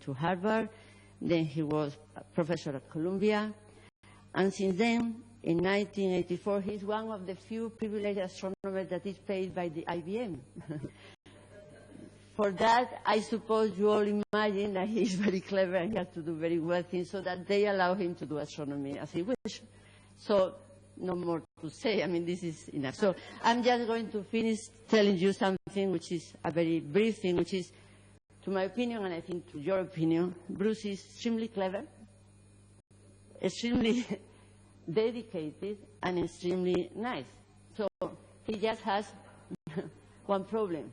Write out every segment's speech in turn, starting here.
to Harvard. Then he was a professor at Columbia. And since then, in 1984, he's one of the few privileged astronomers that is paid by the IBM. For that, I suppose you all imagine that he's very clever and he has to do very well things so that they allow him to do astronomy as he wishes. So, no more to say. I mean, this is enough. So, I'm just going to finish telling you something which is a very brief thing, which is, to my opinion, and I think to your opinion, Bruce is extremely clever, extremely dedicated, and extremely nice. So, he just has one problem,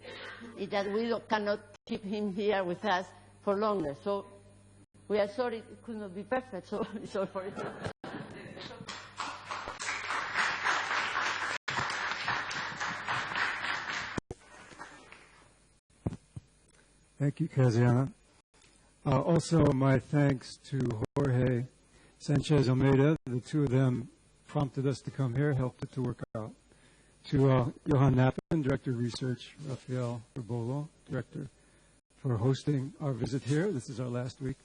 is that we cannot keep him here with us for longer. So we are sorry it could not be perfect, so it's all for it. Thank you, Kaziana. Also, my thanks to Jorge Sanchez Almeida. The two of them prompted us to come here, helped it to work out. To Johan Knappen, Director of Research, Rafael Rebolo, Director, for hosting our visit here. This is our last week.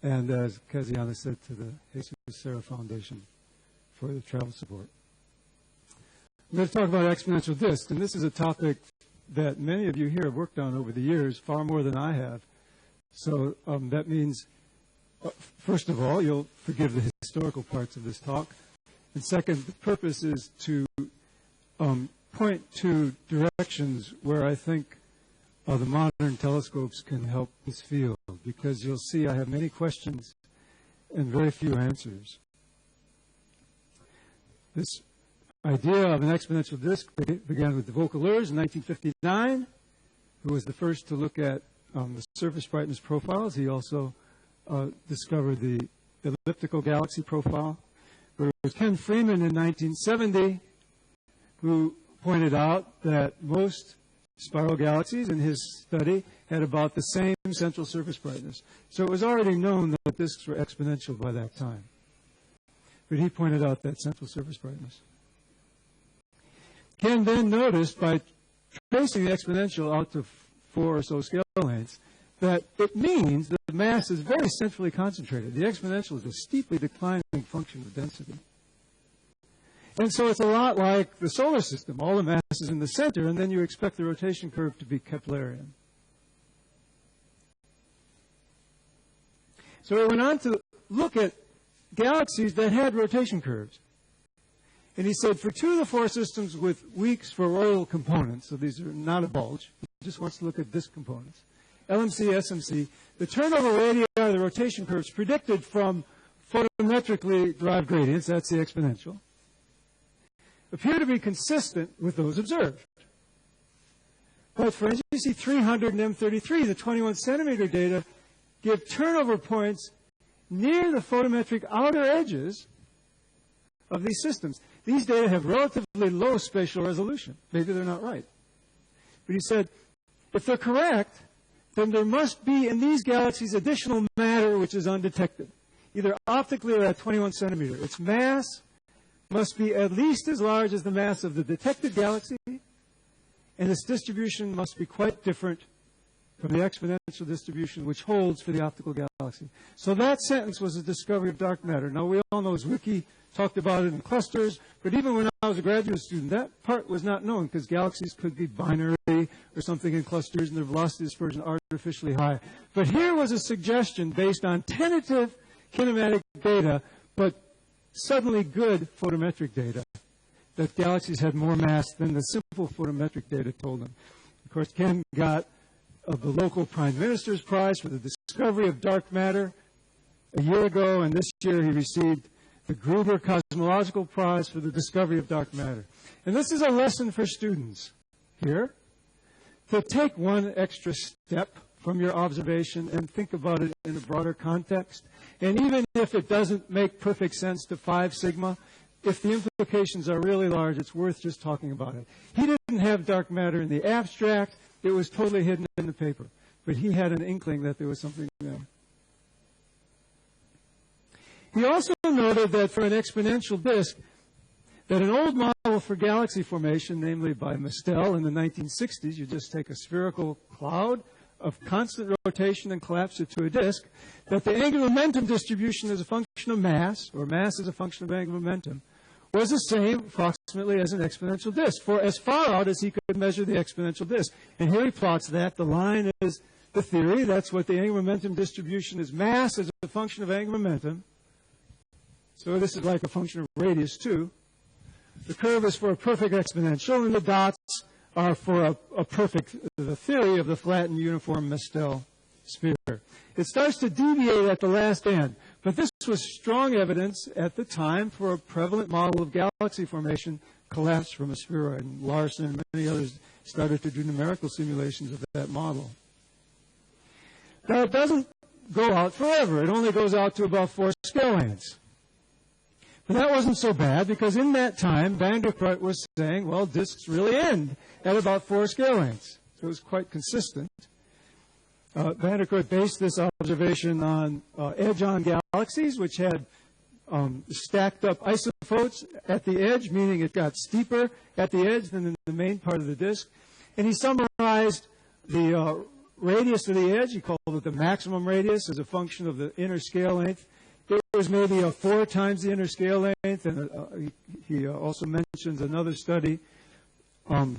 And as Kaziana said, to the Jesus Serra Foundation for the travel support. I'm going to talk about exponential disks, and this is a topic that many of you here have worked on over the years, far more than I have. So that means, first of all, you'll forgive the historical parts of this talk. And second, the purpose is to point to directions where I think the modern telescopes can help this field, because you'll see I have many questions and very few answers. This idea of an exponential disk began with de Vaucouleurs in 1959, who was the first to look at the surface brightness profiles. He also discovered the elliptical galaxy profile. But it was Ken Freeman in 1970 who pointed out that most spiral galaxies in his study had about the same central surface brightness. So it was already known that disks were exponential by that time. But he pointed out that central surface brightness. Ken then noticed, by tracing the exponential out to 4 or so scale lengths, that it means that the mass is very centrally concentrated. The exponential is a steeply declining function of density. And so it's a lot like the solar system. All the mass is in the center, and then you expect the rotation curve to be Keplerian. So we went on to look at galaxies that had rotation curves. And he said, for 2 of the 4 systems with weak spheroidal components, so these are not a bulge, he just wants to look at disk components, LMC, SMC, the turnover radii, the rotation curves predicted from photometrically derived gradients, that's the exponential, appear to be consistent with those observed. But for NGC 300 and M33, the 21 centimeter data give turnover points near the photometric outer edges of these systems. These data have relatively low spatial resolution. Maybe they're not right. But he said, if they're correct, then there must be in these galaxies additional matter which is undetected, either optically or at 21 centimeter. Its mass must be at least as large as the mass of the detected galaxy, and its distribution must be quite different from the exponential distribution which holds for the optical galaxy. So that sentence was the discovery of dark matter. Now, we all know Zwicky talked about it in clusters, but even when I was a graduate student, that part was not known, because galaxies could be binary or something in clusters, and their velocity dispersion artificially high. But here was a suggestion based on tentative kinematic data, but suddenly good photometric data, that galaxies had more mass than the simple photometric data told them. Of course, Ken got the local Prime Minister's Prize for the discovery of dark matter a year ago, and this year he received the Gruber Cosmological Prize for the discovery of dark matter. And this is a lesson for students here, to take one extra step from your observation and think about it in a broader context. And even if it doesn't make perfect sense to 5 sigma, if the implications are really large, it's worth just talking about it. He didn't have dark matter in the abstract. It was totally hidden in the paper. But he had an inkling that there was something there. He also noted that for an exponential disk, that an old model for galaxy formation, namely by Mestel in the 1960s, you just take a spherical cloud of constant rotation and collapse it to a disk, that the angular momentum distribution as a function of mass, or mass as a function of angular momentum, was the same approximately as an exponential disk, for as far out as he could measure the exponential disk. And here he plots that. The line is the theory. That's what the angular momentum distribution is, mass as a function of angular momentum. So this is like a function of radius, too. The curve is for a perfect exponential, and the dots are for a perfect, the theory of the flattened uniform Mestel sphere. It starts to deviate at the last end, but this was strong evidence at the time for a prevalent model of galaxy formation collapsed from a spheroid. And Larson and many others started to do numerical simulations of that model. Now, it doesn't go out forever. It only goes out to about 4 scale lengths. But that wasn't so bad, because in that time, van der Kruijt was saying, well, disks really end at about 4 scale lengths. So it was quite consistent. Van der Kruijt based this observation on edge-on galaxies, which had stacked up isophotes at the edge, meaning it got steeper at the edge than in the main part of the disk. And he summarized the radius of the edge. He called it the maximum radius as a function of the inner scale length. It was maybe 4 times the inner scale length, and he also mentions another study of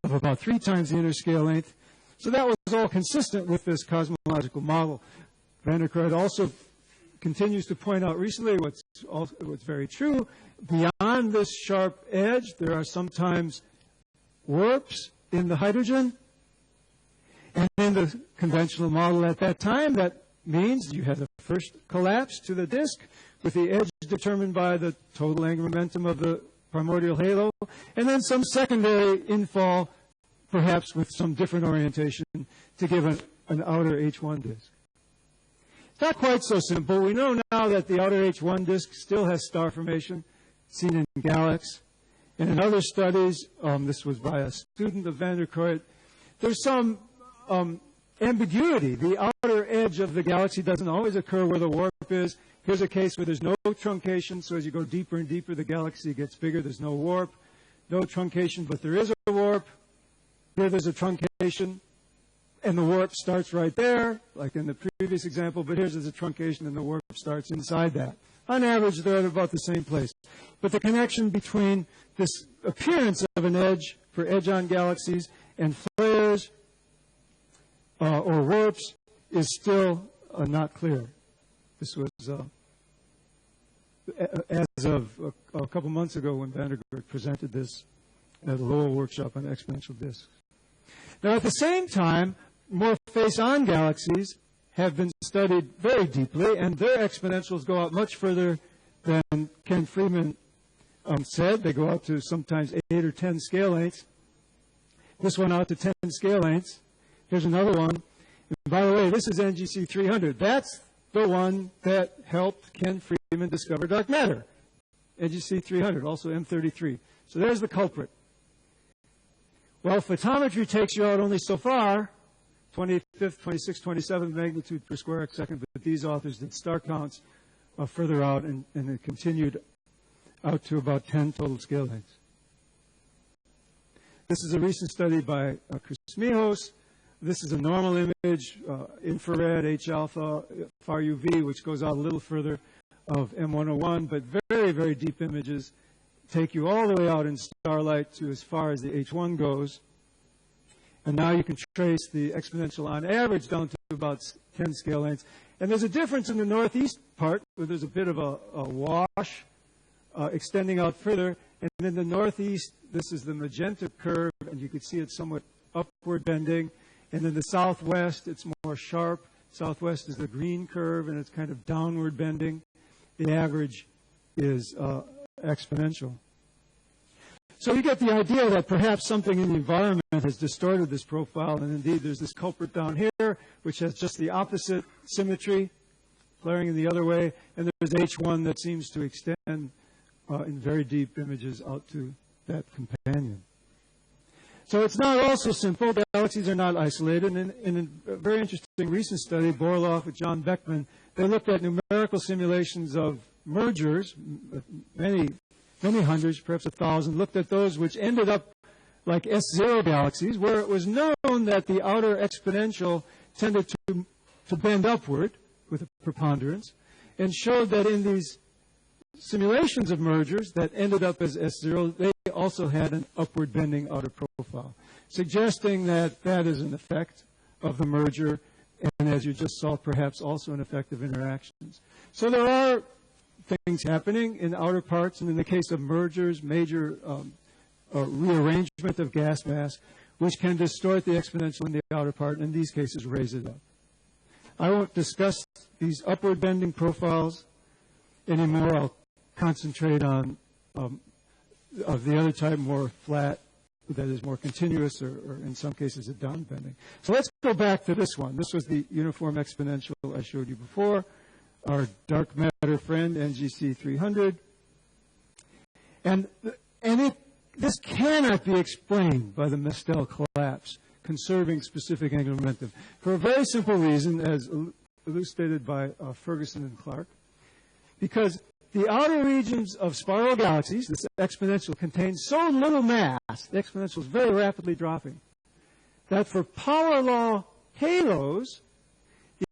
about 3 times the inner scale length. So that was all consistent with this cosmological model. Van der Kruijt also continues to point out recently what's very true. Beyond this sharp edge, there are sometimes warps in the hydrogen. And in the conventional model at that time, that means you have the first collapse to the disk with the edge determined by the total angular momentum of the primordial halo, and then some secondary infall, perhaps with some different orientation, to give an outer H1 disk. It's not quite so simple. We know now that the outer H1 disk still has star formation, seen in Galaxies. And in other studies, this was by a student of van der Kruijt, there's some ambiguity. The outer edge of the galaxy doesn't always occur where the warp is. Here's a case where there's no truncation, so as you go deeper and deeper, the galaxy gets bigger. There's no warp, no truncation, but there is a warp. Here there's a truncation, and the warp starts right there, like in the previous example, but here's a truncation, and the warp starts inside that. On average, they're at about the same place. But the connection between this appearance of an edge for edge-on galaxies and flares or warps is still not clear. This was as of a couple months ago when van der Kruijt presented this at a Lowell workshop on exponential disks. Now, at the same time, more face-on galaxies have been studied very deeply, and their exponentials go out much further than Ken Freeman said. They go out to sometimes 8 or 10 scale lengths. This one out to 10 scale lengths. Here's another one. And by the way, this is NGC 300. That's the one that helped Ken Freeman discover dark matter. NGC 300, also M33. So there's the culprit. Well, photometry takes you out only so far, 25th, 26th, 27th magnitude per square second, but these authors did star counts further out, and it continued out to about 10 total scale lengths. This is a recent study by Chris Mijos. This is a normal image, infrared, H-alpha, far UV, which goes out a little further, of M101, but very, very deep images take you all the way out in starlight to as far as the H1 goes. And now you can trace the exponential on average down to about 10 scale lengths. And there's a difference in the northeast part, where there's a bit of a wash extending out further. And in the northeast, this is the magenta curve, and you can see it's somewhat upward bending. And in the southwest, it's more sharp. Southwest is the green curve, and it's kind of downward bending. The average is exponential. So you get the idea that perhaps something in the environment has distorted this profile, and indeed there's this culprit down here, which has just the opposite symmetry, flaring in the other way, and there's H1 that seems to extend in very deep images out to that companion. So it's not all so simple. Galaxies are not isolated. And in a very interesting recent study, Borloff with John Beckman, they looked at numerical simulations of mergers, many hundreds, perhaps 1,000, looked at those which ended up like S0 galaxies, where it was known that the outer exponential tended to bend upward with a preponderance, and showed that in these simulations of mergers that ended up as S0, they also had an upward bending outer profile, suggesting that that is an effect of the merger, and as you just saw, perhaps also an effect of interactions. So there are things happening in outer parts, and in the case of mergers, major rearrangement of gas mass, which can distort the exponential in the outer part, and in these cases raise it up. I won't discuss these upward bending profiles anymore. I'll concentrate on of the other type, more flat, that is more continuous, or in some cases a down bending. So let's go back to this one. This was the uniform exponential I showed you before, our dark matter friend, NGC 300. And this cannot be explained by the Mestel collapse, conserving specific angular momentum, for a very simple reason, as elucidated by Ferguson and Clark, because the outer regions of spiral galaxies, this exponential, contains so little mass, the exponential is very rapidly dropping, that for power law halos,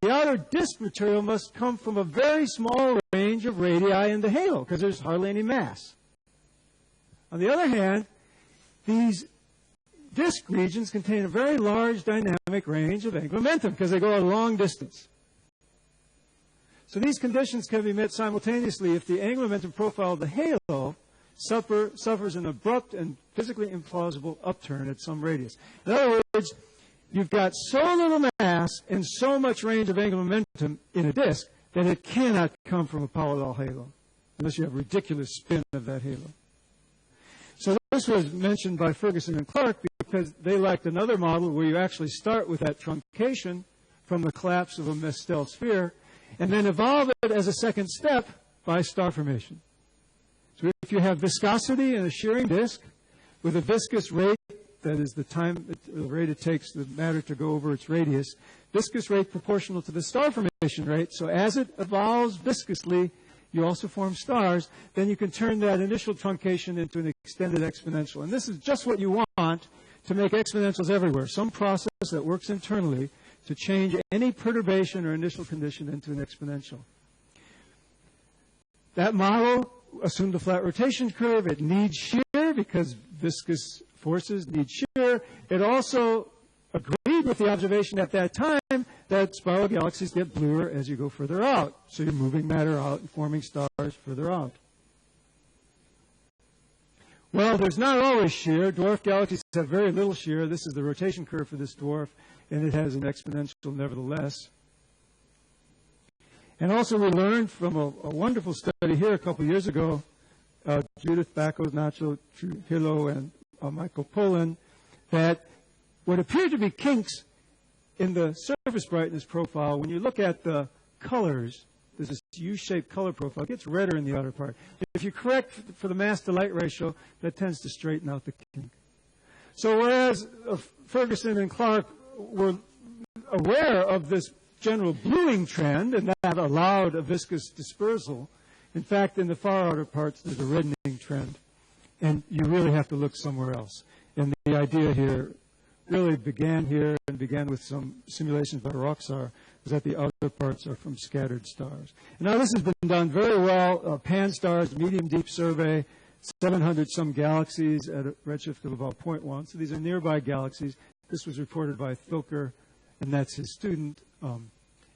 the outer disk material must come from a very small range of radii in the halo, because there's hardly any mass. On the other hand, these disk regions contain a very large dynamic range of angular momentum, because they go a long distance. So these conditions can be met simultaneously if the angular momentum profile of the halo suffers an abrupt and physically implausible upturn at some radius. In other words, you've got so little mass and so much range of angular momentum in a disk that it cannot come from a power law halo, unless you have ridiculous spin of that halo. So this was mentioned by Ferguson and Clark because they liked another model where you actually start with that truncation from the collapse of a Mestel sphere, and then evolve it as a second step by star formation. So if you have viscosity in a shearing disk with a viscous rate, that is the rate it takes the matter to go over its radius, viscous rate proportional to the star formation rate, so as it evolves viscously, you also form stars, then you can turn that initial truncation into an extended exponential. And this is just what you want to make exponentials everywhere, some process that works internally to change any perturbation or initial condition into an exponential. That model assumed a flat rotation curve. It needs shear because viscous forces need shear. It also agreed with the observation at that time that spiral galaxies get bluer as you go further out. So you're moving matter out and forming stars further out. Well, there's not always shear. Dwarf galaxies have very little shear. This is the rotation curve for this dwarf, and it has an exponential nevertheless. And also we learned from a wonderful study here a couple years ago, Judith Bacco, Nacho Trujillo, and Michael Pollan, that what appeared to be kinks in the surface brightness profile, when you look at the colors, there's this U-shaped color profile. It gets redder in the outer part. If you correct for the mass to light ratio, that tends to straighten out the kink. So whereas Ferguson and Clark were aware of this general bluing trend, and that allowed a viscous dispersal, in fact, in the far outer parts, there's a reddening trend. And you really have to look somewhere else. And the idea here really began here and began with some simulations by Roxar, is that the outer parts are from scattered stars. And now this has been done very well. Pan-STARRS, medium deep survey, 700-some galaxies at a redshift of about 0.1. So these are nearby galaxies. This was reported by Thilker, and that's his student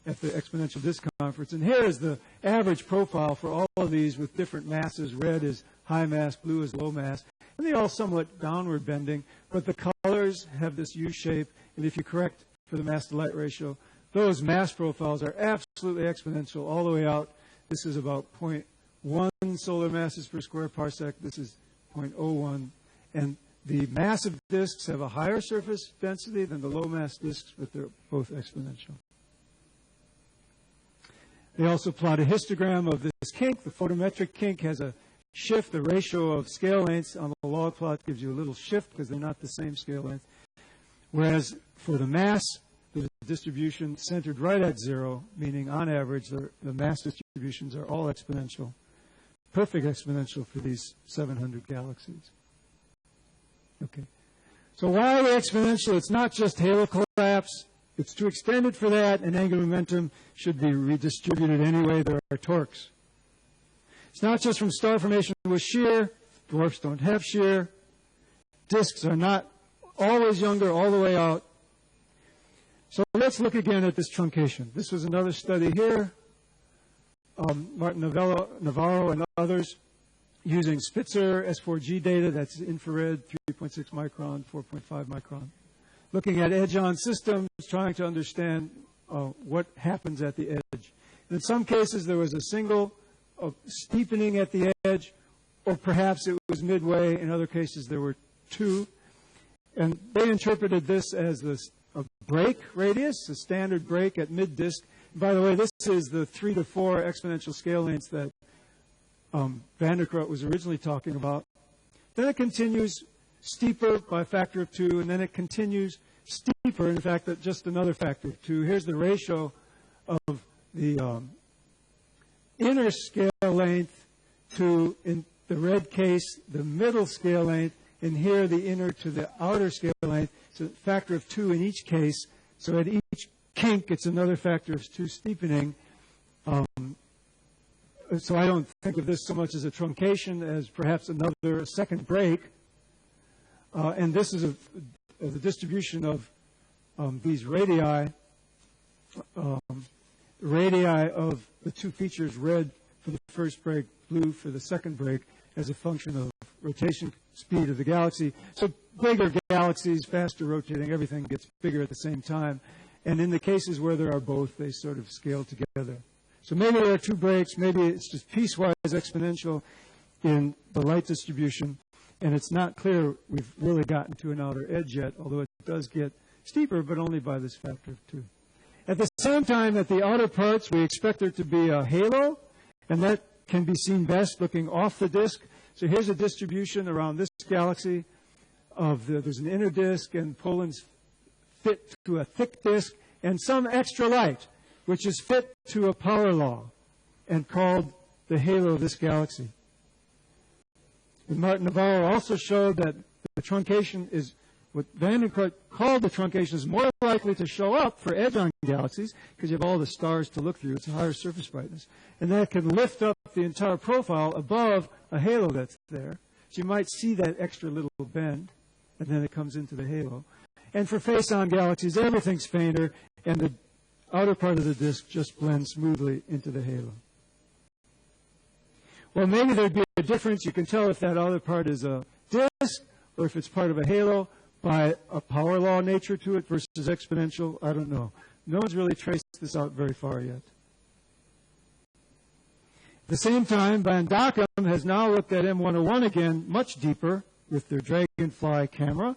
at the Exponential Disk Conference. And here is the average profile for all of these with different masses. Red is high mass, blue is low mass. And they're all somewhat downward bending, but the colors have this U shape. And if you correct for the mass to light ratio, those mass profiles are absolutely exponential all the way out. This is about 0.1 solar masses per square parsec. This is 0.01. And the massive disks have a higher surface density than the low mass disks, but they're both exponential. They also plot a histogram of this kink. The photometric kink has a shift. The ratio of scale lengths on the log plot gives you a little shift because they're not the same scale length. Whereas for the mass, the distribution centered right at zero, meaning on average the mass distributions are all exponential, perfect exponential for these 700 galaxies. Okay. So why the exponential? It's not just halo collapse. It's too extended for that, and angular momentum should be redistributed anyway. There are torques. It's not just from star formation with shear. Dwarfs don't have shear. Disks are not always younger all the way out. So let's look again at this truncation. This was another study here. Martin Navarro and others using Spitzer S4G data, that's infrared, 3.6 micron, 4.5 micron. Looking at edge-on systems, trying to understand what happens at the edge. In some cases, there was a single steepening at the edge, or perhaps it was midway. In other cases, there were two. And they interpreted this as a break radius, a standard break at mid-disk. By the way, this is the 3 to 4 exponential scale lengths that van der Kroot was originally talking about. Then it continues steeper by a factor of 2, and then it continues steeper, in fact, at just another factor of 2. Here's the ratio of the inner scale length to, in the red case, the middle scale length, and here the inner to the outer scale length. It's a factor of 2 in each case. So at each kink, it's another factor of 2 steepening. So I don't think of this so much as a truncation as perhaps a second break. And this is the distribution of these radii. Radii of the two features, red for the first break, blue for the second break, as a function of rotation speed of the galaxy. So bigger galaxies, faster rotating, everything gets bigger at the same time. And in the cases where there are both, they sort of scale together. So maybe there are two breaks, maybe it's just piecewise exponential in the light distribution, and it's not clear we've really gotten to an outer edge yet, although it does get steeper, but only by this factor of 2. At the same time, at the outer parts, we expect there to be a halo, and that can be seen best looking off the disk. So here's a distribution around this galaxy of there's an inner disk, and Poland's fit to a thick disk, and some extra light, which is fit to a power law and called the halo of this galaxy. And Martin Navarro also showed that the truncation is what van der Kroot called the truncation is more likely to show up for edge-on galaxies because you have all the stars to look through. It's a higher surface brightness. And that can lift up the entire profile above a halo that's there. So you might see that extra little bend, and then it comes into the halo. And for face-on galaxies, everything's fainter, and the outer part of the disk just blends smoothly into the halo. Well, maybe there'd be a difference. You can tell if that outer part is a disk or if it's part of a halo by a power law nature to it versus exponential. I don't know. No one's really traced this out very far yet. At the same time, Van Dockum has now looked at M101 again much deeper with their Dragonfly camera.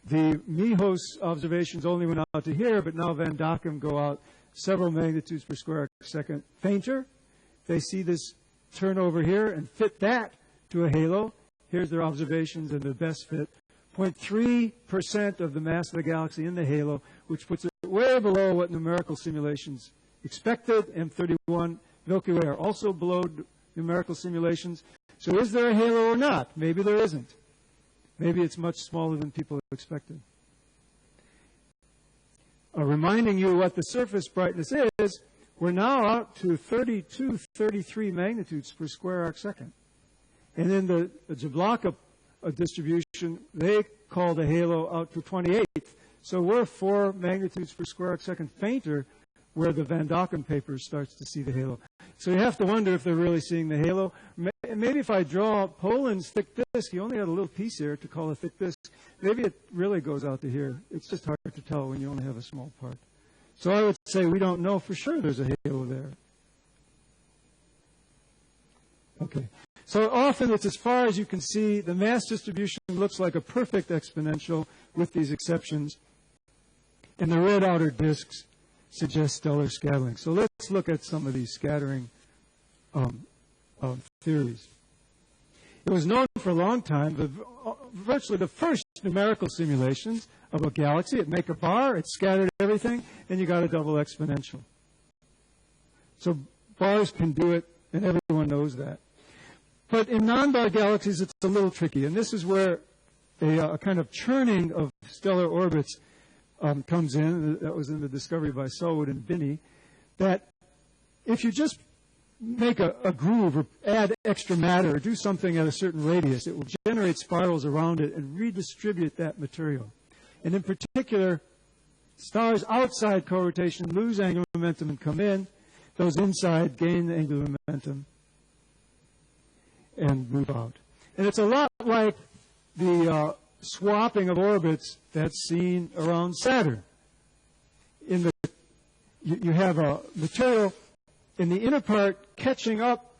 The Mijos observations only went out to here, but now Van Dockum go out several magnitudes per square second fainter. They see this turnover here and fit that to a halo. Here's their observations and their best fit. 0.3% of the mass of the galaxy in the halo, which puts it way below what numerical simulations expected. M31, Milky Way are also below numerical simulations. So is there a halo or not? Maybe there isn't. Maybe it's much smaller than people expected. Reminding you what the surface brightness is, we're now out to 32, 33 magnitudes per square arc second. And in the Jablonka distribution, they call the halo out to 28. So we're 4 magnitudes per square arc second fainter where the Van Dockum paper starts to see the halo. So you have to wonder if they're really seeing the halo. Maybe if I draw Poland's thick disk, you only had a little piece here to call a thick disk. Maybe it really goes out to here. It's just hard to tell when you only have a small part. So I would say we don't know for sure there's a halo there. Okay. So often it's as far as you can see. The mass distribution looks like a perfect exponential with these exceptions. And the red outer disks suggest stellar scattering. So let's look at some of these scattering theories. It was known for a long time that virtually the first numerical simulations of a galaxy, it make a bar, it scattered everything, and you got a double exponential. So bars can do it, and everyone knows that. But in non-bar galaxies, it's a little tricky, and this is where a kind of churning of stellar orbits comes in. That was in the discovery by Selwood and Binney, that if you just make a groove or add extra matter or do something at a certain radius, it will generate spirals around it and redistribute that material. And in particular, stars outside corotation lose angular momentum and come in. Those inside gain the angular momentum and move out. And it's a lot like the swapping of orbits that's seen around Saturn. You have a material in the inner part catching up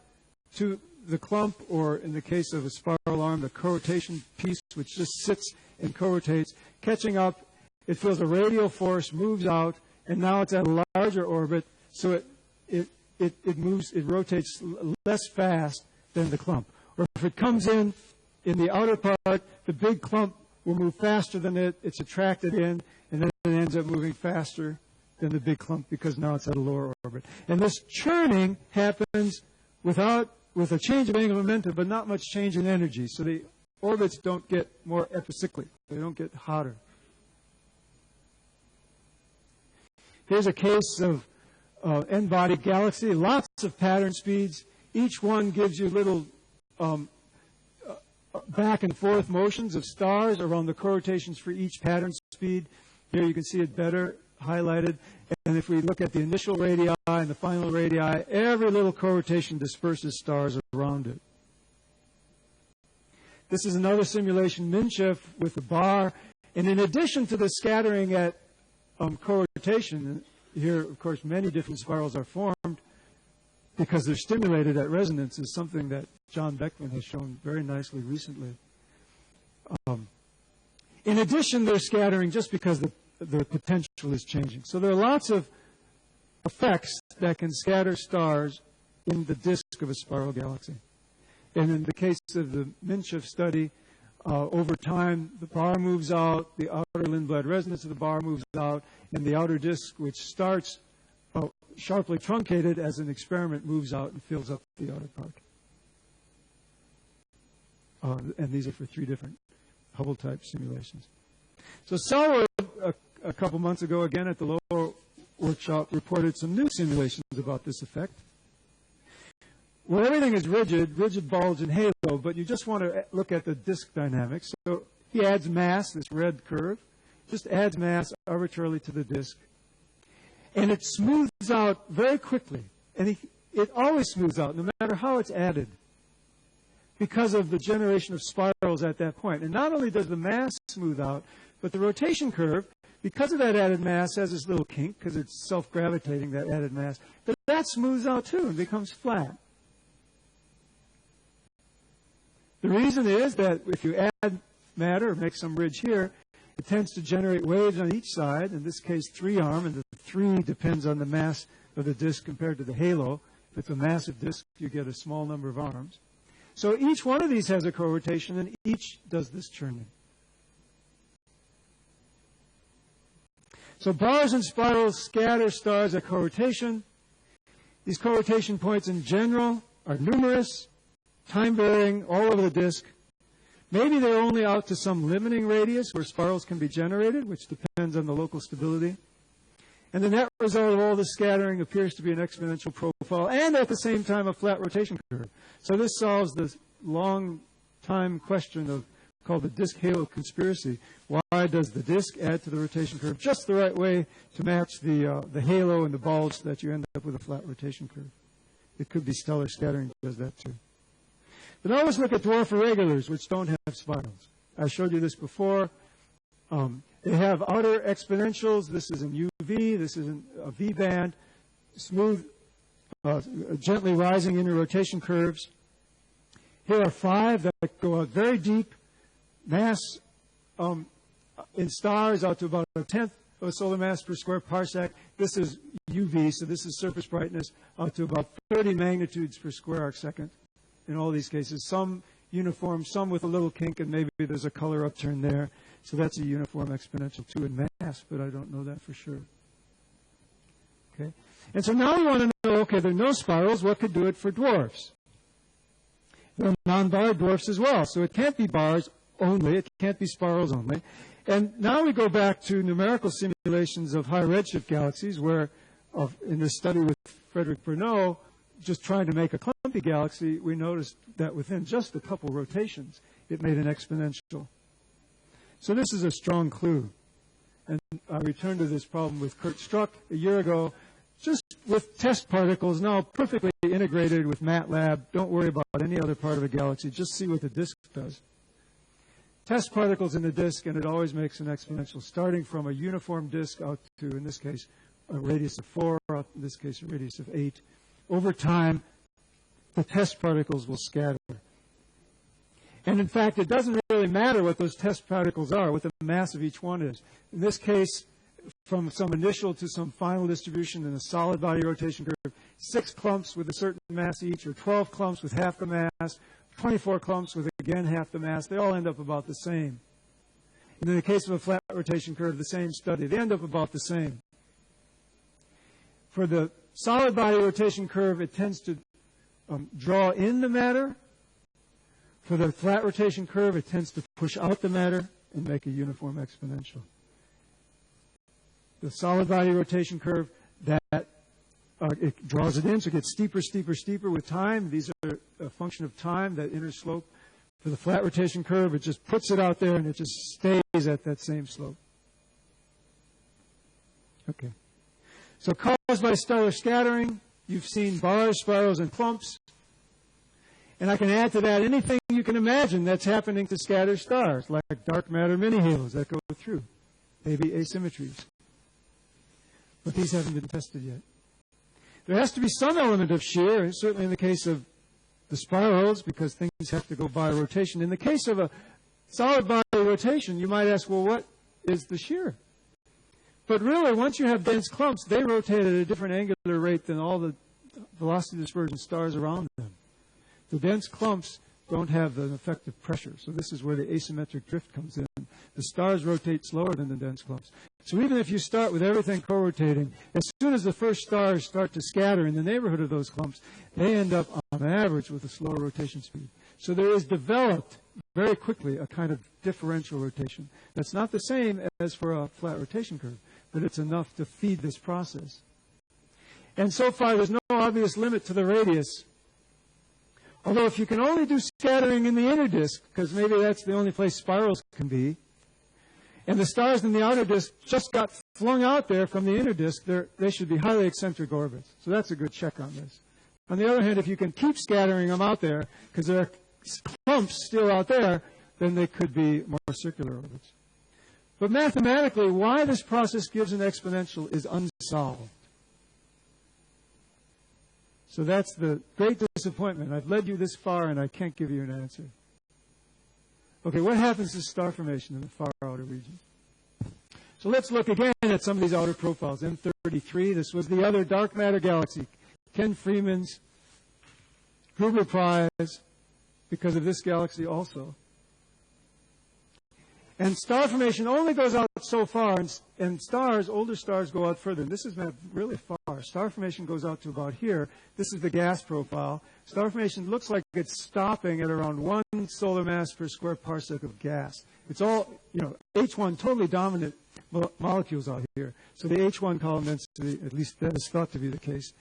to the clump, or in the case of a spiral arm, the corotation piece, which just sits and corotates, catching up. It feels a radial force, moves out, and now it's at a larger orbit, so it moves, it rotates less fast than the clump. Or if it comes in the outer part, the big clump will move faster than it. It's attracted in, and then it ends up moving faster than the big clump because now it's at a lower orbit. And this churning happens with a change of angular momentum, but not much change in energy. So the orbits don't get more epicyclic. They don't get hotter. Here's a case of n-body galaxy, lots of pattern speeds. Each one gives you little back and forth motions of stars around the corotations for each pattern speed. Here you can see it better highlighted. And if we look at the initial radii and the final radii, every little corotation disperses stars around it. This is another simulation, Minshev, with the bar. And in addition to the scattering at corotation, here, of course, many different spirals are formed because they're stimulated at resonance, is something that John Beckman has shown very nicely recently. In addition, they're scattering just because the potential is changing. So there are lots of effects that can scatter stars in the disk of a spiral galaxy. And in the case of the Minshev study, over time, the bar moves out, the outer Lindblad resonance of the bar moves out, and the outer disk, which starts sharply truncated as an experiment, moves out and fills up the outer part. And these are for 3 different Hubble-type simulations. So Selwood, a couple months ago, again at the lower workshop, reported some new simulations about this effect. Well, everything is rigid bulge and halo, but you just want to look at the disk dynamics. So he adds mass, this red curve, just adds mass arbitrarily to the disk. And it smooths out very quickly. And it always smooths out, no matter how it's added, because of the generation of spirals at that point. And not only does the mass smooth out, but the rotation curve, because of that added mass, has this little kink, because it's self-gravitating, that added mass. But that smooths out, too, and becomes flat. The reason is that if you add matter, or make some ridge here, it tends to generate waves on each side, in this case 3-arm, and the 3 depends on the mass of the disk compared to the halo. If it's a massive disk, you get a small number of arms. So each one of these has a corotation, and each does this churning. So bars and spirals scatter stars at corotation. These corotation points in general are numerous, time-varying, all over the disk. Maybe they're only out to some limiting radius where spirals can be generated, which depends on the local stability. And the net result of all this scattering appears to be an exponential profile and at the same time a flat rotation curve. So this solves this long-time question called the disk-halo conspiracy. Why does the disk add to the rotation curve just the right way to match the halo and the bulge so that you end up with a flat rotation curve? It could be stellar scattering that does that too. But now let's look at dwarf irregulars, which don't have spirals. I showed you this before. They have outer exponentials. This is in UV. This is in a V band. Smooth, gently rising inner rotation curves. Here are 5 that go out very deep. Mass in stars out to about 1/10 of a solar mass per square parsec. This is UV, so this is surface brightness out to about 30 magnitudes per square arc second. In all these cases, some uniform, some with a little kink, and maybe there's a color upturn there. So that's a uniform exponential too in mass, but I don't know that for sure. Okay, and so now we want to know, okay, there are no spirals. What could do it for dwarfs? There are non-bar dwarfs as well, so it can't be bars only. It can't be spirals only. And now we go back to numerical simulations of high redshift galaxies where, in this study with Frederick Bernot, just trying to make a clumpy galaxy, we noticed that within just a couple rotations, it made an exponential. So this is a strong clue. And I returned to this problem with Kurt Struck a year ago, just with test particles now perfectly integrated with MATLAB. Don't worry about any other part of a galaxy. Just see what the disk does. Test particles in the disk, and it always makes an exponential, starting from a uniform disk out to, in this case, a radius of 4, in this case, a radius of 8. Over time, the test particles will scatter. And in fact, it doesn't really matter what those test particles are, what the mass of each one is. In this case, from some initial to some final distribution in a solid body rotation curve, 6 clumps with a certain mass each, or 12 clumps with half the mass, 24 clumps with, again, half the mass. They all end up about the same. And in the case of a flat rotation curve, the same study. They end up about the same. For the solid body rotation curve, it tends to draw in the matter. For the flat rotation curve, it tends to push out the matter and make a uniform exponential. The solid body rotation curve, it draws it in, so it gets steeper, steeper, steeper with time. These are a function of time, that inner slope. For the flat rotation curve, it just puts it out there and it just stays at that same slope. Okay. So caused by stellar scattering, you've seen bars, spirals, and clumps. And I can add to that anything you can imagine that's happening to scattered stars, like dark matter mini-halos that go through, maybe asymmetries. But these haven't been tested yet. There has to be some element of shear, certainly in the case of the spirals, because things have to go by rotation. In the case of a solid body rotation, you might ask, well, what is the shear? But really, once you have dense clumps, they rotate at a different angular rate than all the velocity dispersion stars around them. The dense clumps don't have an effective pressure. So this is where the asymmetric drift comes in. The stars rotate slower than the dense clumps. So even if you start with everything co-rotating, as soon as the first stars start to scatter in the neighborhood of those clumps, they end up on average with a slower rotation speed. So there is developed very quickly a kind of differential rotation. That's not the same as for a flat rotation curve, but it's enough to feed this process. And so far, there's no obvious limit to the radius. Although if you can only do scattering in the inner disk, because maybe that's the only place spirals can be, and the stars in the outer disk just got flung out there from the inner disk, they should be highly eccentric orbits. So that's a good check on this. On the other hand, if you can keep scattering them out there, because there are clumps still out there, then they could be more circular orbits. But mathematically, why this process gives an exponential is unsolved. So that's the great disappointment. I've led you this far, and I can't give you an answer. Okay, what happens to star formation in the far outer region? So let's look again at some of these outer profiles. M33, this was the other dark matter galaxy. Ken Freeman's Gruber Prize, because of this galaxy also. And star formation only goes out so far, and stars, older stars, go out further. And this is mapped really far. Star formation goes out to about here. This is the gas profile. Star formation looks like it's stopping at around 1 solar mass per square parsec of gas. It's all, H1 totally dominant molecules out here. So the H1 column density, at least that is thought to be the case,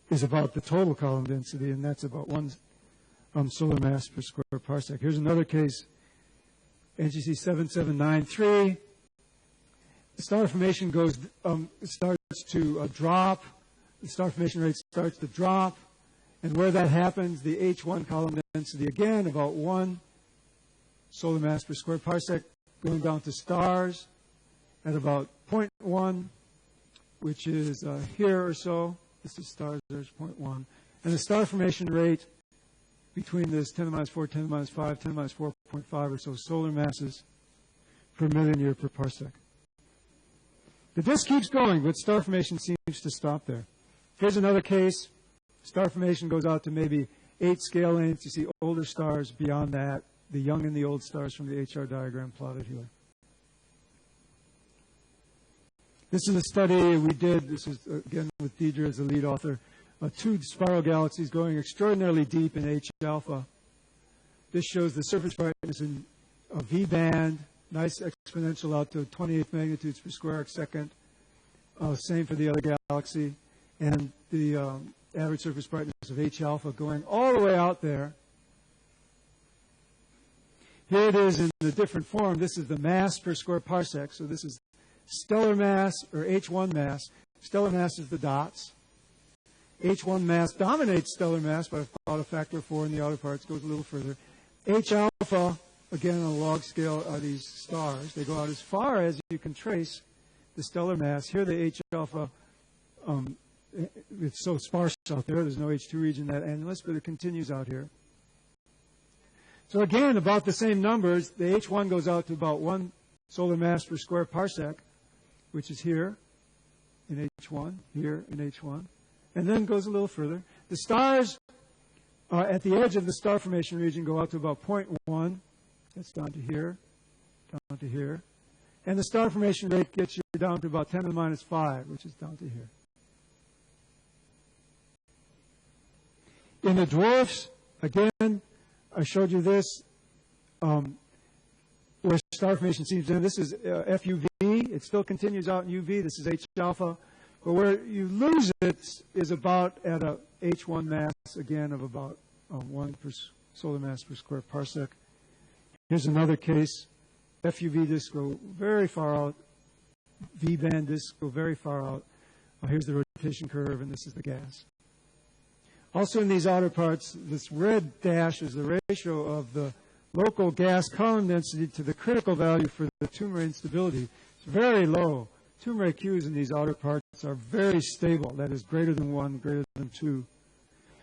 is about the total column density, and that's about 1 solar mass per square parsec. Here's another case. NGC 7793, the star formation starts to drop. The star formation rate starts to drop. And where that happens, the H1 column density, again, about 1 solar mass per square parsec, going down to stars at about 0.1, which is here or so. This is stars, there's 0.1. And the star formation rate between this 10 to the minus 4, 10 to the minus 5, 10 to the minus 4.5 or so solar masses per million year per parsec. The disk keeps going, but star formation seems to stop there. Here's another case. Star formation goes out to maybe 8 scale lengths. You see older stars beyond that, the young and the old stars from the HR diagram plotted here. This is a study we did. This is, again, with Deidre as the lead author. 2 spiral galaxies going extraordinarily deep in H alpha. This shows the surface brightness in a V band, nice exponential out to 28 magnitudes per square arc second. Same for the other galaxy. And the average surface brightness of H alpha going all the way out there. Here it is in a different form. This is the mass per square parsec. So this is stellar mass, or H1 mass. Stellar mass is the dots. H1 mass dominates stellar mass by about a factor of 4 in the outer parts, goes a little further. H alpha, again on a log scale, are these stars. They go out as far as you can trace the stellar mass. Here the H alpha, it's so sparse out there, there's no H2 region that endless, but it continues out here. So again, about the same numbers. The H1 goes out to about 1 solar mass per square parsec, which is here in H1, here in H1, and then goes a little further. The stars at the edge of the star formation region go out to about 0.1. That's down to here, down to here. And the star formation rate gets you down to about 10 to the minus 5, which is down to here. In the dwarfs, again, I showed you this, where star formation seems to end. This is FUV. It still continues out in UV. This is H alpha. But where you lose it is about at a H1 mass, again, of about 1 per solar mass per square parsec. Here's another case. FUV disks go very far out. V-band disks go very far out. Here's the rotation curve, and this is the gas. Also in these outer parts, this red dash is the ratio of the local gas column density to the critical value for the tumor instability. It's very low. Tumor Qs in these outer parts are very stable. That is greater than 1, greater than 2.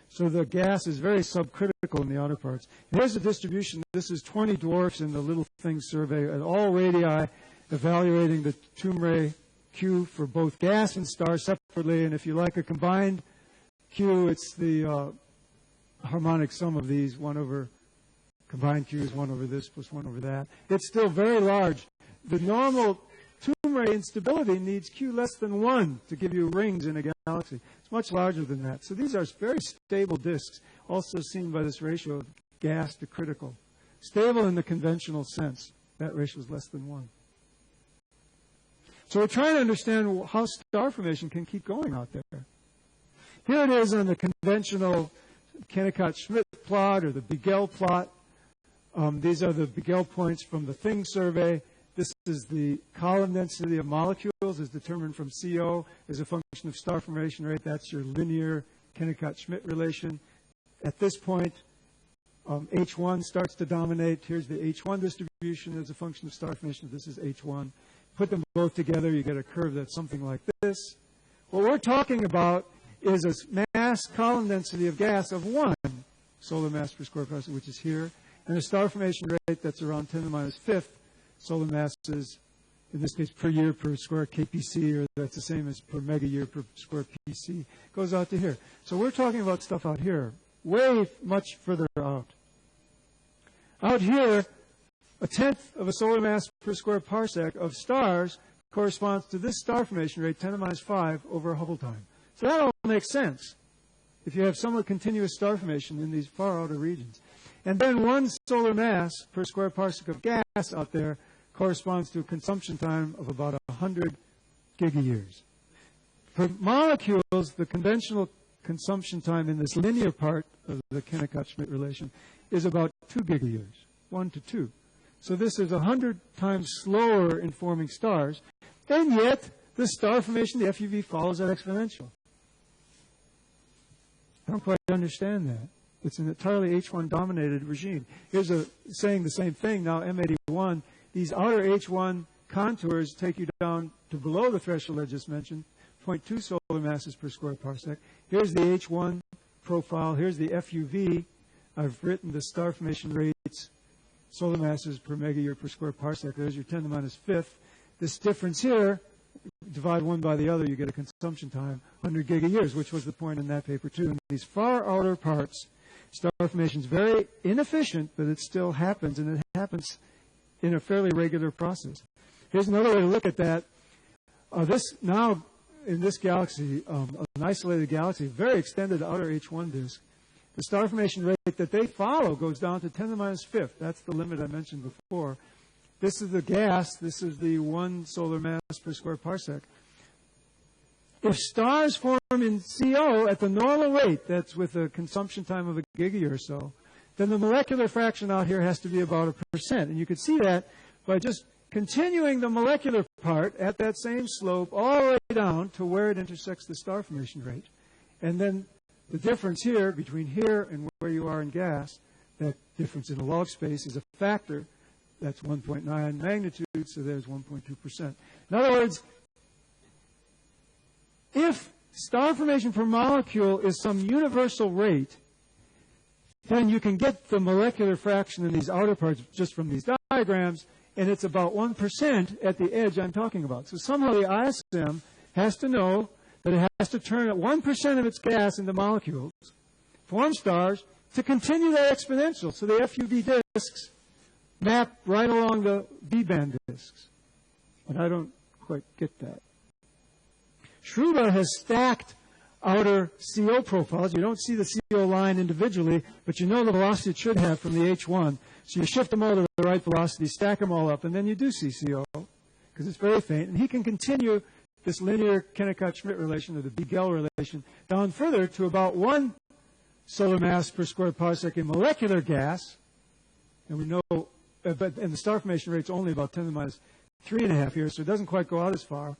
So the gas is very subcritical in the outer parts. Here's the distribution. This is 20 dwarfs in the Little Things survey at all radii, evaluating the tumor Q for both gas and stars separately. And if you like a combined Q, it's the harmonic sum of these. 1 over combined Q is 1 over this plus 1 over that. It's still very large. The normal tumor instability needs Q less than 1 to give you rings in a galaxy. It's much larger than that. So these are very stable disks, also seen by this ratio of gas to critical. Stable in the conventional sense. That ratio is less than 1. So we're trying to understand how star formation can keep going out there. Here it is on the conventional Kennicott-Schmidt plot, or the Beagle plot. These are the Beagle points from the Things survey. This is the column density of molecules is determined from CO as a function of star formation rate. That's your linear Kennicott-Schmidt relation. At this point, H1 starts to dominate. Here's the H1 distribution as a function of star formation. This is H1. Put them both together, you get a curve that's something like this. What we're talking about is a mass column density of gas of 1 solar mass per square parsec, which is here, and a star formation rate that's around 10 to the minus 5th solar masses, in this case per year per square kpc, or that's the same as per mega year per square pc, goes out to here. So we're talking about stuff out here, way much further out. Out here, 1/10 of a solar mass per square parsec of stars corresponds to this star formation rate, 10 to the minus 5, over Hubble time. So that all makes sense if you have somewhat continuous star formation in these far outer regions. And then 1 solar mass per square parsec of gas out there corresponds to a consumption time of about 100 gigayears. For molecules, the conventional consumption time in this linear part of the Kennicott-Schmidt relation is about 2 gigayears, 1 to 2. So this is 100 times slower in forming stars, and yet the star formation, the FUV, follows that exponential. I don't quite understand that. It's an entirely H1-dominated regime. Here's saying the same thing now, M81. These outer H1 contours take you down to below the threshold I just mentioned, 0.2 solar masses per square parsec. Here's the H1 profile. Here's the FUV. I've written the star formation rates, solar masses per megayear per square parsec. There's your 10 to the minus 5th. This difference here, divide one by the other, you get a consumption time, 100 gigayears, which was the point in that paper too. In these far outer parts, star formation is very inefficient, but it still happens, and it happens in a fairly regular process. Here's another way to look at that. This now, in this galaxy, an isolated galaxy, very extended outer H1 disk, the star formation rate that they follow goes down to 10 to the minus fifth. That's the limit I mentioned before. This is the gas. This is the 1 solar mass per square parsec. If stars form in CO at the normal rate, that's with a consumption time of a giga or so, then the molecular fraction out here has to be about 1%. And you could see that by just continuing the molecular part at that same slope all the way down to where it intersects the star formation rate. And then the difference here between here and where you are in gas, that difference in the log space is a factor. That's 1.9 magnitude, so there's 1.2%. In other words, if star formation per molecule is some universal rate, then you can get the molecular fraction in these outer parts just from these diagrams, and it's about 1% at the edge I'm talking about. So somehow the ISM has to know that it has to turn 1% of its gas into molecules, form stars, to continue that exponential. So the FUV disks map right along the V-band disks. And I don't quite get that. Schroeder has stacked outer CO profiles. You don't see the CO line individually, but you know the velocity it should have from the H1. So you shift them all to the right velocity, stack them all up, and then you do see CO, because it's very faint. And he can continue this linear Kennicott-Schmidt relation, or the Beagle relation, down further to about 1 solar mass per square parsec in molecular gas. And we know, and the star formation rate's only about 10 to the minus 3.5 here, so it doesn't quite go out as far.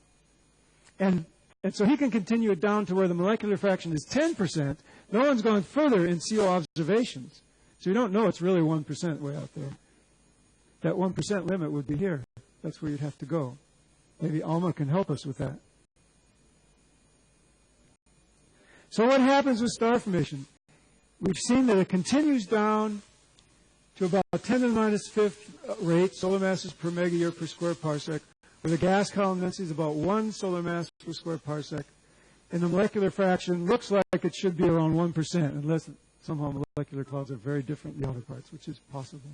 And so he can continue it down to where the molecular fraction is 10%. No one's gone further in CO observations. So you don't know it's really 1% way out there. That 1% limit would be here. That's where you'd have to go. Maybe Alma can help us with that. So what happens with star formation? We've seen that it continues down to about 10 to the minus fifth rate, solar masses per megayear per square parsec, where the gas column density is about 1 solar mass per square parsec, and the molecular fraction looks like it should be around 1%, unless somehow molecular clouds are very different in the outer parts, which is possible.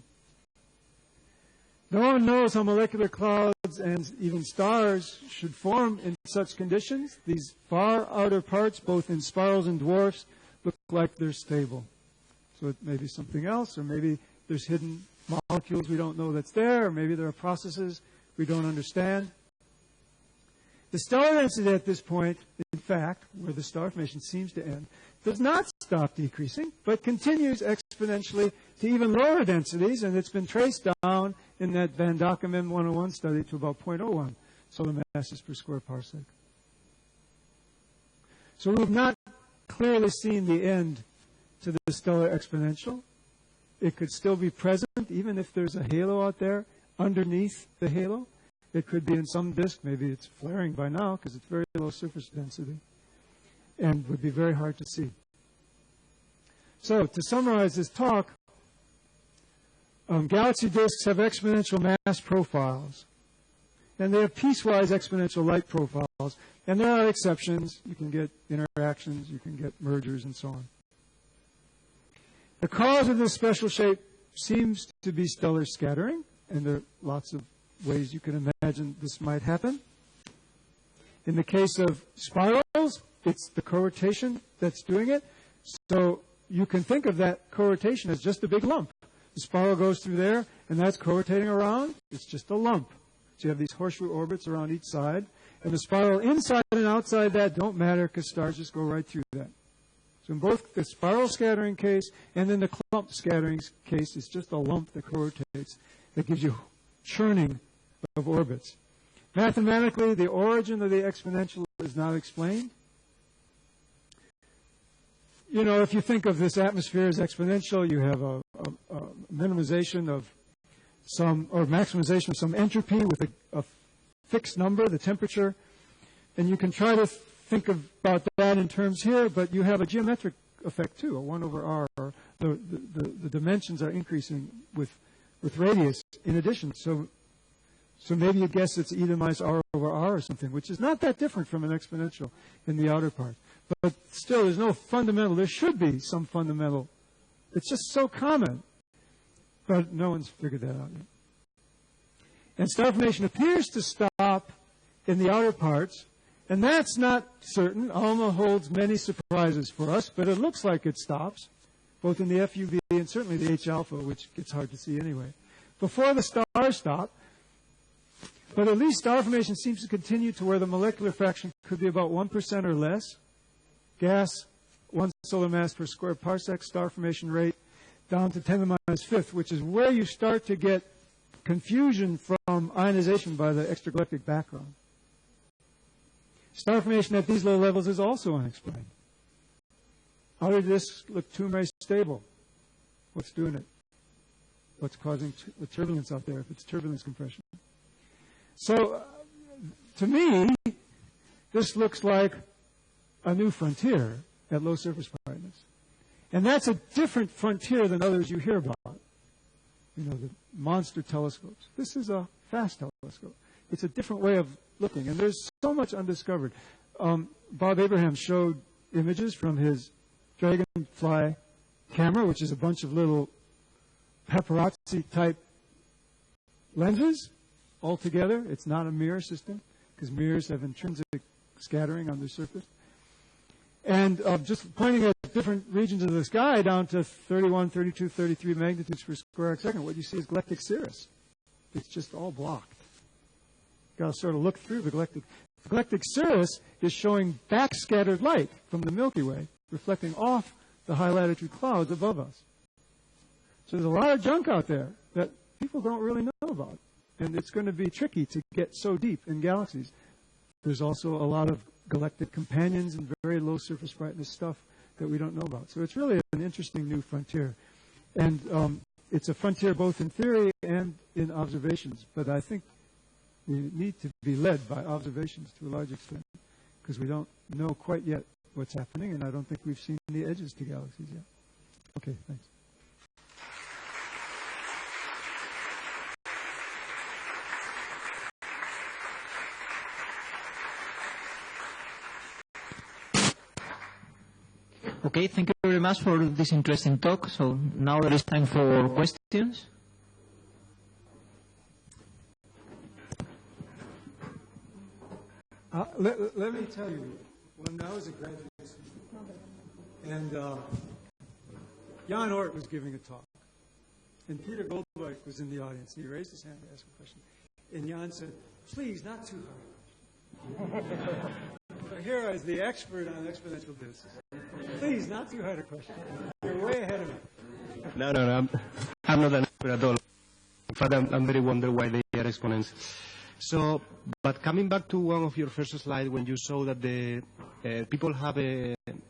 No one knows how molecular clouds and even stars should form in such conditions. These far outer parts, both in spirals and dwarfs, look like they're stable. So it may be something else, or maybe there's hidden molecules we don't know that's there, or maybe there are processes we don't understand. The stellar density at this point, in fact, where the star formation seems to end, does not stop decreasing, but continues exponentially to even lower densities, and it's been traced down in that Van Dockum M101 study to about 0.01 solar masses per square parsec. So we've not clearly seen the end to the stellar exponential. It could still be present, even if there's a halo out there underneath the halo. It could be in some disk. Maybe it's flaring by now because it's very low surface density and would be very hard to see. So to summarize this talk, galaxy disks have exponential mass profiles, and they have piecewise exponential light profiles. And there are exceptions. You can get interactions, you can get mergers, and so on. The cause of this special shape seems to be stellar scattering, and there are lots of ways you can imagine this might happen. In the case of spirals, it's the corotation that's doing it. So you can think of that corotation as just a big lump. The spiral goes through there, and that's corotating around. It's just a lump. So you have these horseshoe orbits around each side. And the spiral inside and outside that don't matter because stars just go right through that. So in both the spiral scattering case and in the clump scattering case, it's just a lump that corotates that gives you churning of orbits. Mathematically, the origin of the exponential is not explained. You know, if you think of this atmosphere as exponential, you have a minimization of some, or maximization of some entropy with a fixed number, the temperature, and you can try to think about that in terms here, but you have a geometric effect too, a 1 over r. The dimensions are increasing with radius in addition. So maybe you guess it's e to the minus r over r or something, which is not that different from an exponential in the outer part. But still, there's no fundamental. There should be some fundamental. It's just so common. But no one's figured that out yet. And star formation appears to stop in the outer parts, and that's not certain. ALMA holds many surprises for us, but it looks like it stops. both in the FUV and certainly the H alpha, which gets hard to see anyway, before the stars stop. But at least star formation seems to continue to where the molecular fraction could be about 1% or less. Gas, 1 solar mass per square parsec, star formation rate down to 10 to the minus fifth, which is where you start to get confusion from ionization by the extragalactic background. Star formation at these low levels is also unexplained. Outer disks look very stable. What's doing it? What's causing the turbulence out there if it's turbulence compression? So, to me, this looks like a new frontier at low surface brightness. And that's a different frontier than others you hear about. You know, the monster telescopes. This is a fast telescope. It's a different way of looking, and there's so much undiscovered. Bob Abraham showed images from his Dragonfly camera, which is a bunch of little paparazzi-type lenses all together. It's not a mirror system, because mirrors have intrinsic scattering on their surface. And just pointing at different regions of the sky down to 31, 32, 33 magnitudes per square arc second, what you see is galactic cirrus. It's just all blocked. You've got to sort of look through the galactic. The galactic cirrus is showing backscattered light from the Milky Way, reflecting off the high latitude clouds above us. So there's a lot of junk out there that people don't really know about. And it's going to be tricky to get so deep in galaxies. There's also a lot of galactic companions and very low surface brightness stuff that we don't know about. So it's really an interesting new frontier. And it's a frontier both in theory and in observations. But I think we need to be led by observations to a large extent, because we don't know quite yet what's happening, and I don't think we've seen the edges to galaxies yet. Okay, thanks. Okay, thank you very much for this interesting talk. So now it is time for questions. Let me tell you, when I was a graduate student, and Jan Oort was giving a talk, and Peter Goldberg was in the audience, and he raised his hand to ask a question. And Jan said, please, not too hard. So here is the expert on exponential disks. Please, not too hard a question. You're way ahead of me. No, I'm not an expert at all. In fact, I'm very wonder why they are exponents. So, but coming back to one of your first slides when you show that the people have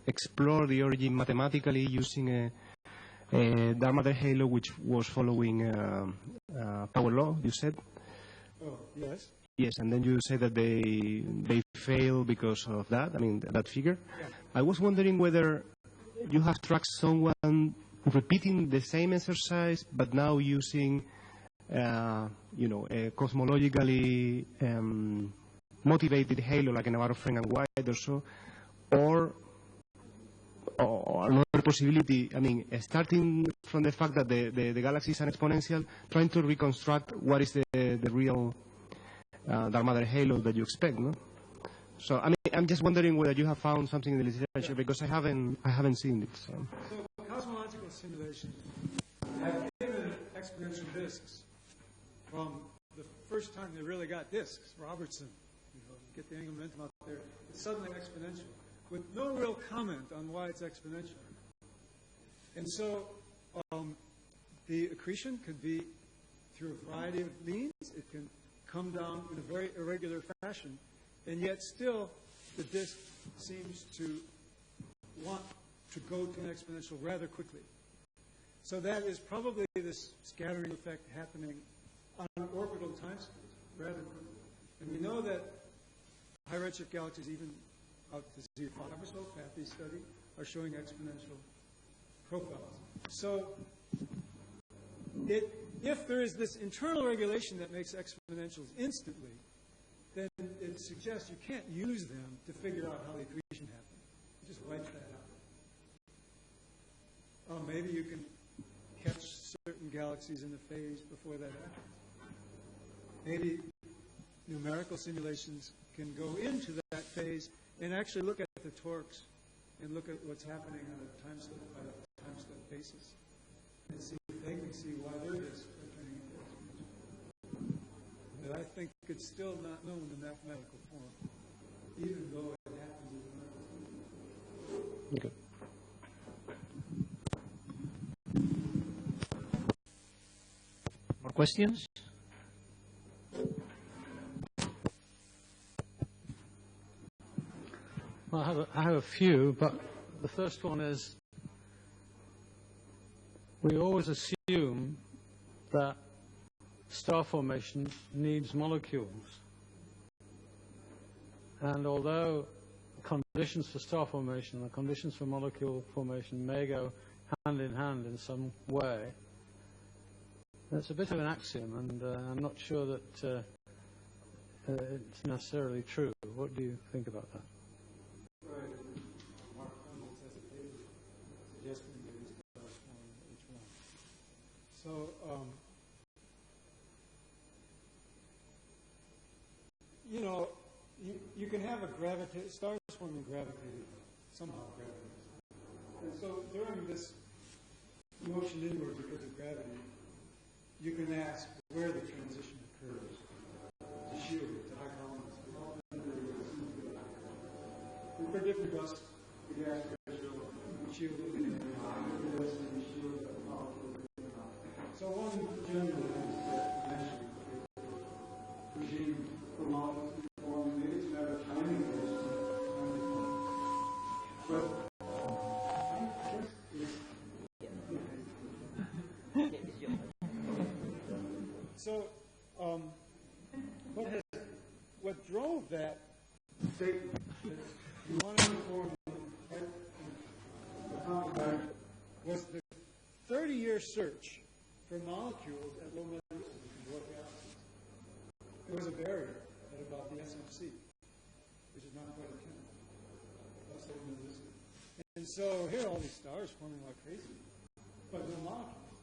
explored the origin mathematically using a dark matter halo which was following power law, you said? Oh, yes. Yes, and then you said that they fail because of that, I mean, that figure. Yeah. I was wondering whether you have tracked someone repeating the same exercise, but now using, a cosmologically motivated halo, like an Navarro Friend and White or so, or another possibility, I mean, starting from the fact that the galaxy is an exponential, trying to reconstruct what is the real dark matter halo that you expect, no? So, I mean, I'm just wondering whether you have found something in the literature, because I haven't seen it. So cosmological simulations have given exponential disks from the first time they really got disks, Robertson, get the angular momentum out there, it's suddenly exponential, with no real comment on why it's exponential. And so the accretion could be through a variety of means. It can come down in a very irregular fashion, and yet still the disk seems to want to go to an exponential rather quickly. So that is probably this scattering effect happening on orbital time scales rather quickly. And we know that high redshift galaxies, even out to Z5 or so, Pathy's study, are showing exponential profiles. So if there is this internal regulation that makes exponentials instantly, then it suggests you can't use them to figure out how the accretion happened. It just wipes that out. Maybe you can catch certain galaxies in the phase before that happens. Maybe numerical simulations can go into that phase and actually look at the torques and look at what's happening on a time step basis and see if they can see why their disks are turning into exponentials. But I think it's still not known in mathematical form, even though it happens in the Okay. More questions? Well, I have a few, but the first one is we always assume that star formation needs molecules. And although conditions for star formation and conditions for molecule formation may go hand in hand in some way, that's a bit of an axiom, and I'm not sure that it's necessarily true. What do you think about that? So, you know, you can have a stars forming gravitated, somehow gravitated. And so during this motion inward because of gravity, you can ask where the transition occurs to shield it, to high columns. For different dust, the gas pressure, shield it, shield it. So one general regime for models forming, maybe it's a matter of timing, but so what drove that statement that you wanted to form was the 30-year search for molecules at low mass in dwarf galaxies. There was a barrier at about the SMC, which is not quite a 10. And so here are all these stars forming like crazy, but no molecules.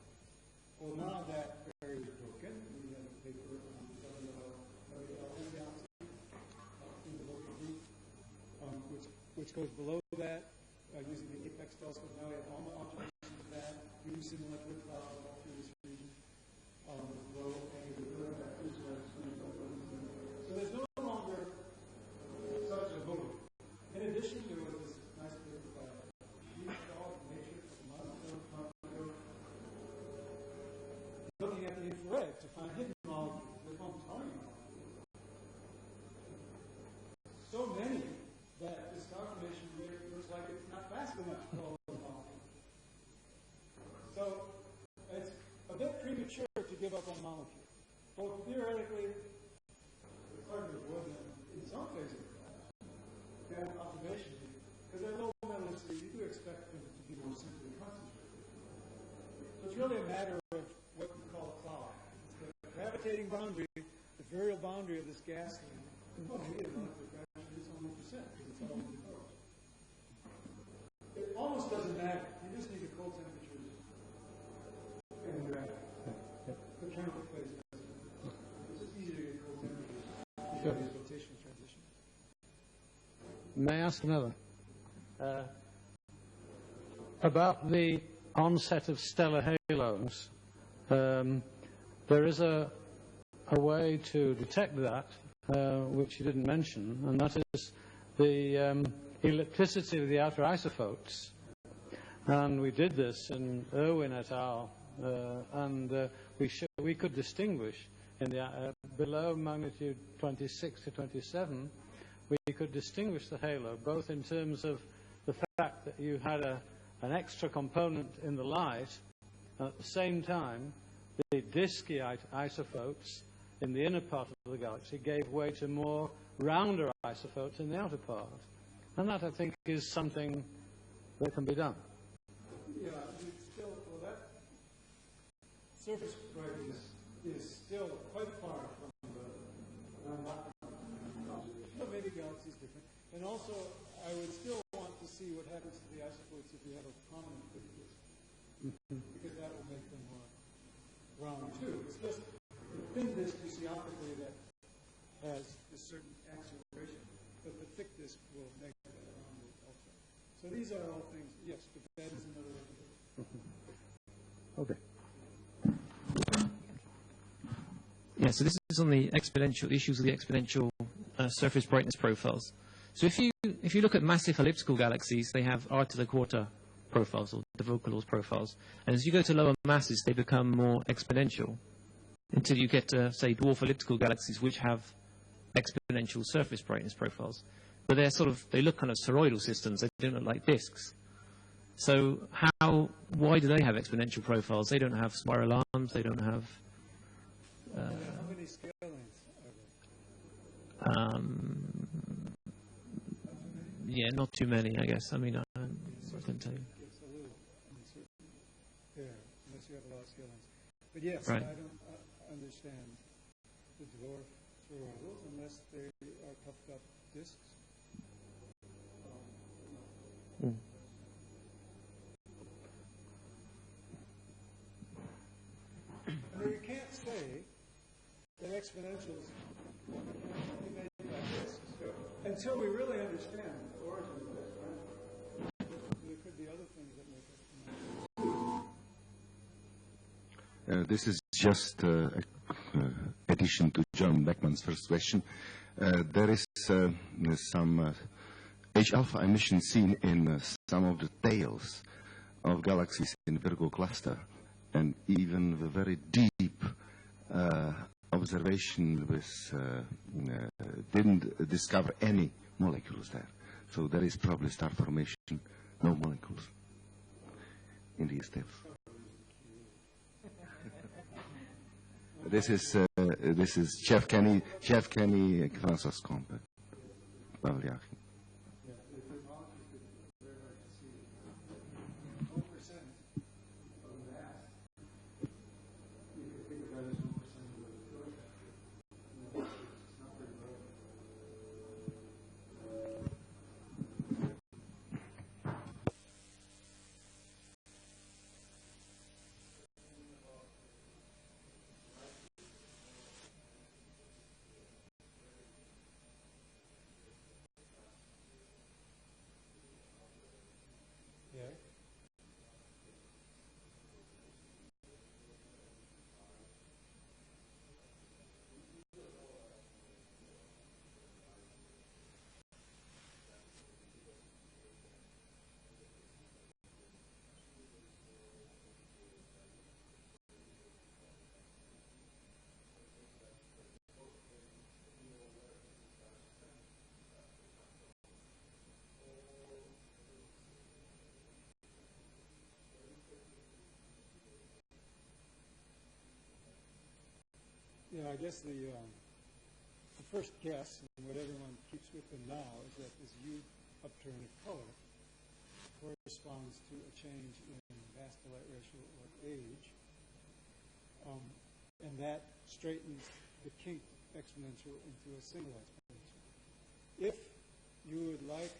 Well, now that barrier is broken. We have a paper on WL galaxy in the local group, which goes below that using the apex telescope. Now we have all the observations of that, using molecular cloud all through this region. So there's no longer such a vote. In addition, there was this nice paper by Nature, looking at the infrared to find hidden molecules. They found tiny molecules. So many that the star formation rate looks like it's not fast enough for all those molecules. So it's a bit premature to give up on molecules. Both theoretically, it's hard to avoid them in some phases of class, and observation, because they're low metallicity, you do expect them to be more simply concentrated. So it's really a matter of what we call a cloud. It's the gravitating boundary, the virial boundary of this gas thing. Well, maybe the molecular gravity is only percent, because it's all in the coast. It almost doesn't matter. You just need the cold temperatures and the gravity. The chemical plays it's just easier to get cold temperatures. Sure. These rotational transitions. May I ask another? About the onset of stellar halos, there is a way to detect that, which you didn't mention, and that is the ellipticity of the outer isophotes. And we did this in Irwin et al., and we could distinguish in the below magnitude 26 to 27, we could distinguish the halo both in terms of the fact that you had an extra component in the light, and at the same time the disky isophotes in the inner part of the galaxy gave way to more rounder isophotes in the outer part. And that, I think, is something that can be done. Yeah, it's still, well, that surface brightness is still quite far from the but maybe galaxies different. And also, I would still want to see what happens to the isophotes if you have a prominent thick disk, because that will make them more round too. It's just the thin disk you see optically that has a certain acceleration, but the thick disk will make that rounded also. So these are all things. Yes, but that is another way to do it. Okay. Yeah, so this is on the exponential issues of the exponential surface brightness profiles. So if you look at massive elliptical galaxies, they have r to the quarter profiles, or the Vogel's profiles. And as you go to lower masses, they become more exponential until you get to, say, dwarf elliptical galaxies, which have exponential surface brightness profiles. But they look kind of spheroidal systems. They don't look like disks. So why do they have exponential profiles? They don't have spiral arms. They don't have... How many scale lengths are there? Yeah, not too many, I guess. I mean, I can tell you. It's a little uncertain there, unless you have a lot of scale lengths. But yes, Right. I don't understand the dwarf spheroidals unless they are puffed up disks. Mm. I mean, you can't say that exponentials can be made by disks until we really understand the origin of this, right? There could be other things that make it. This is just addition to John Beckman's first question. There is some H-alpha emission seen in some of the tails of galaxies in Virgo cluster, and even the very deep observation didn't discover any molecules there. So there is probably star formation, no molecules in these tails. This is Chef Kenny Francis Compe. Yeah, I guess the first guess, and what everyone keeps with them now, is that this U upturn of color corresponds to a change in mass to light ratio or age, and that straightens the kink exponential into a single exponential. If you would like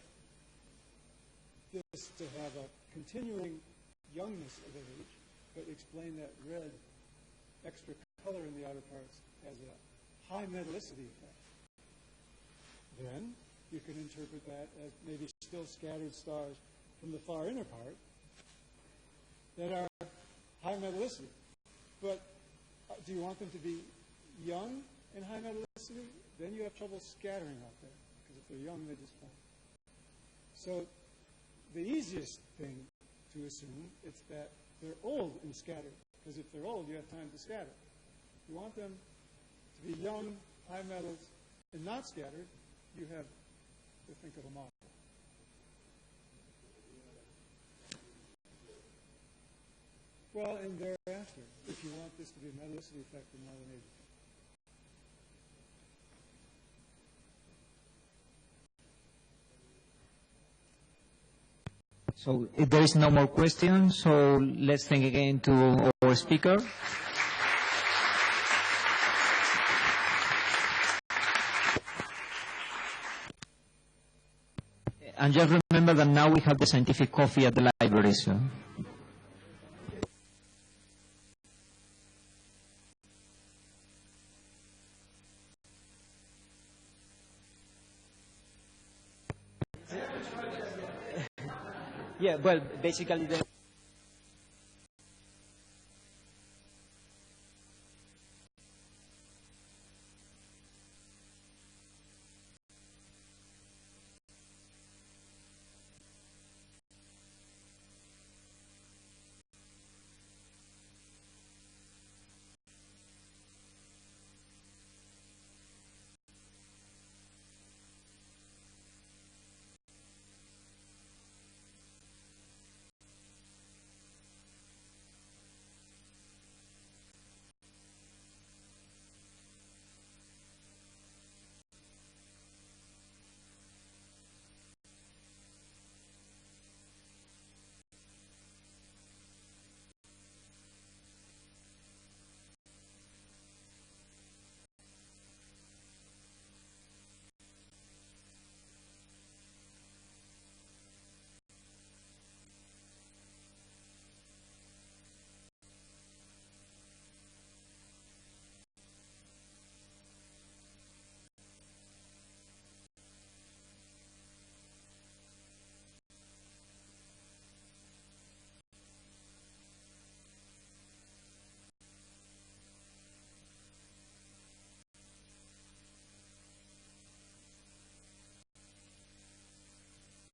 this to have a continuing youngness of age, but explain that red extra color in the outer parts as a high metallicity effect, then you can interpret that as maybe still scattered stars from the far inner part that are high metallicity. But do you want them to be young and high metallicity? Then you have trouble scattering out there, because if they're young, they just fall. So the easiest thing to assume is that they're old and scattered, because if they're old, you have time to scatter. If you want them to be young, high metals, and not scattered, you have to think of a model. Well, and thereafter, if you want this to be a metallicity effect and not an age effect. So if there is no more questions, so let's thank again to our speaker. And just remember that now we have the scientific coffee at the library. So. Yeah, well, basically the